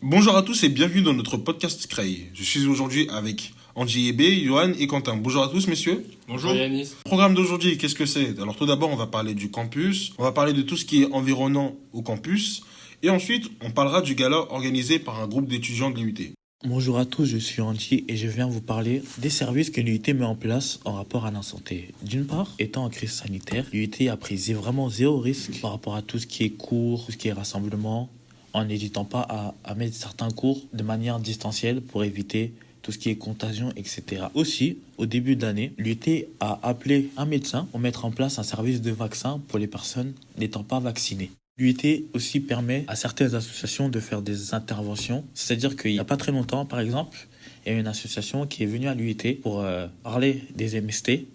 Bonjour à tous et bienvenue dans notre podcast Cray. Je suis aujourd'hui avec Angie Ebé, Johan et Quentin. Bonjour à tous messieurs. Bonjour Yanis. Le programme d'aujourd'hui, qu'est-ce que c'est? Alors tout d'abord, on va parler du campus, on va parler de tout ce qui est environnant au campus et ensuite, on parlera du gala organisé par un groupe d'étudiants de l'UT. Bonjour à tous, je suis Andy et je viens vous parler des services que l'UIT met en place en rapport à la santé. D'une part, étant en crise sanitaire, l'UIT a pris vraiment zéro risque par rapport à tout ce qui est cours, tout ce qui est rassemblement, en n'hésitant pas à mettre certains cours de manière distancielle pour éviter tout ce qui est contagion, etc. Aussi, au début de l'année, l'UIT a appelé un médecin pour mettre en place un service de vaccin pour les personnes n'étant pas vaccinées. L'UIT aussi permet à certaines associations de faire des interventions. C'est-à-dire qu'il n'y a pas très longtemps, par exemple, il y a une association qui est venue à l'UIT pour parler des MST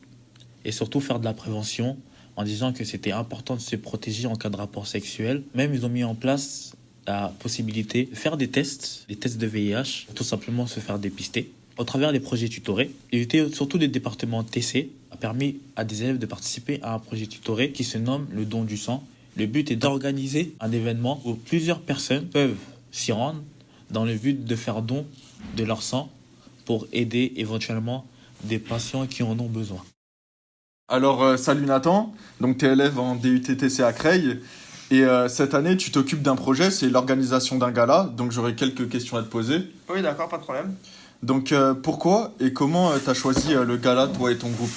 et surtout faire de la prévention en disant que c'était important de se protéger en cas de rapport sexuel. Même ils ont mis en place la possibilité de faire des tests de VIH, pour tout simplement se faire dépister. Au travers des projets tutorés, l'UIT, surtout des départements TC, a permis à des élèves de participer à un projet tutoré qui se nomme le don du sang. Le but est d'organiser un événement où plusieurs personnes peuvent s'y rendre dans le but de faire don de leur sang pour aider éventuellement des patients qui en ont besoin. Alors, salut Nathan, donc tu es élève en DUTTC à Creil, et cette année tu t'occupes d'un projet, c'est l'organisation d'un gala, donc j'aurais quelques questions à te poser. Oui, d'accord, pas de problème. Donc pourquoi et comment tu as choisi le gala, toi et ton groupe?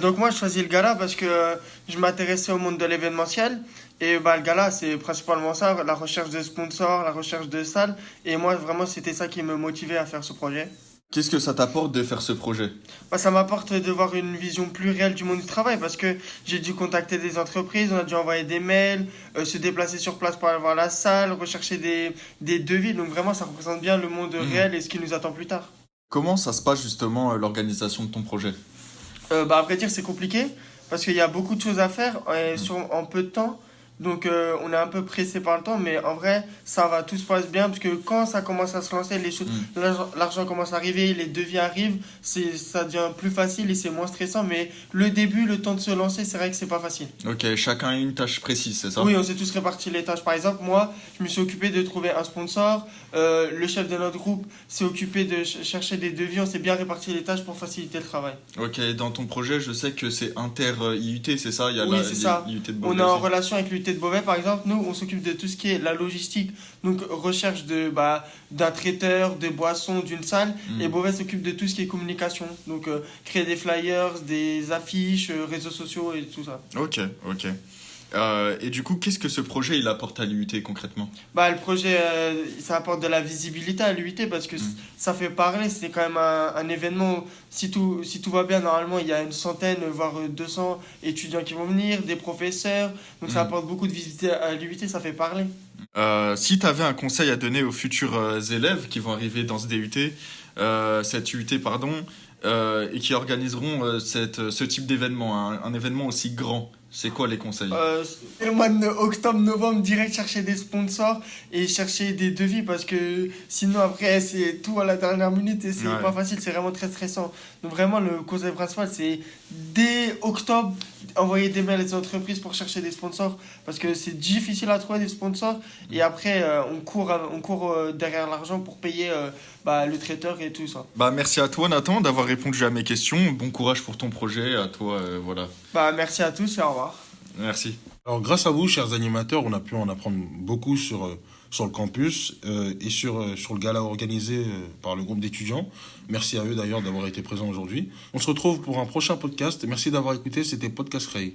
Donc moi, je choisis le gala parce que je m'intéressais au monde de l'événementiel. Et le gala, c'est principalement ça, la recherche de sponsors, la recherche de salles. Et moi, vraiment, c'était ça qui me motivait à faire ce projet. Qu'est-ce que ça t'apporte de faire ce projet? Ça m'apporte de voir une vision plus réelle du monde du travail parce que j'ai dû contacter des entreprises, on a dû envoyer des mails, se déplacer sur place pour aller voir la salle, rechercher des devis. Donc vraiment, ça représente bien le monde réel et ce qui nous attend plus tard. Comment ça se passe justement l'organisation de ton projet? À vrai dire, c'est compliqué parce qu'il y a beaucoup de choses à faire en peu de temps. Donc, on est un peu pressé par le temps, mais en vrai, ça va, tout se passe bien parce que quand ça commence à se lancer, les choses, l'argent commence à arriver, les devis arrivent, ça devient plus facile et c'est moins stressant. Mais le début, le temps de se lancer, c'est vrai que c'est pas facile. Ok, chacun a une tâche précise, c'est ça? Oui, on s'est tous réparti les tâches. Par exemple, moi, je me suis occupé de trouver un sponsor. Le chef de notre groupe s'est occupé de chercher des devis. On s'est bien réparti les tâches pour faciliter le travail. Ok, dans ton projet, je sais que c'est inter-IUT, c'est ça? Il y a Oui, c'est ça. l'IUT de On Beauvais est en aussi. relation avec l'UT de Beauvais, par exemple. Nous, on s'occupe de tout ce qui est la logistique. Donc, recherche d'un traiteur, des boissons, d'une salle. Et Beauvais s'occupe de tout ce qui est communication. Donc, créer des flyers, des affiches, réseaux sociaux et tout ça. Ok. Et du coup, qu'est-ce que ce projet il apporte à l'IUT concrètement? Le projet, ça apporte de la visibilité à l'UIT parce que ça fait parler. C'est quand même un événement. Si tout va bien, normalement, il y a une centaine, voire 200 étudiants qui vont venir, des professeurs. Donc, ça apporte beaucoup de visibilité à l'UIT, ça fait parler. Si tu avais un conseil à donner aux futurs élèves qui vont arriver dans ce DUT, cette UT, pardon, et qui organiseront ce type d'événement, un événement aussi grand, c'est quoi les conseils? Le mois de octobre, novembre, direct chercher des sponsors et chercher des devis parce que sinon après c'est tout à la dernière minute et c'est pas facile, c'est vraiment très stressant. Donc vraiment le conseil principal c'est dès octobre envoyer des mails aux entreprises pour chercher des sponsors parce que c'est difficile à trouver des sponsors et après on court derrière l'argent pour payer le traiteur et tout ça. Merci à toi Nathan d'avoir répondu à mes questions, bon courage pour ton projet, à toi, voilà. Merci à tous et au revoir. Merci. Alors grâce à vous, chers animateurs, on a pu en apprendre beaucoup sur le campus et sur le gala organisé par le groupe d'étudiants. Merci à eux d'ailleurs d'avoir été présents aujourd'hui. On se retrouve pour un prochain podcast. Merci d'avoir écouté, c'était Podcast Ray.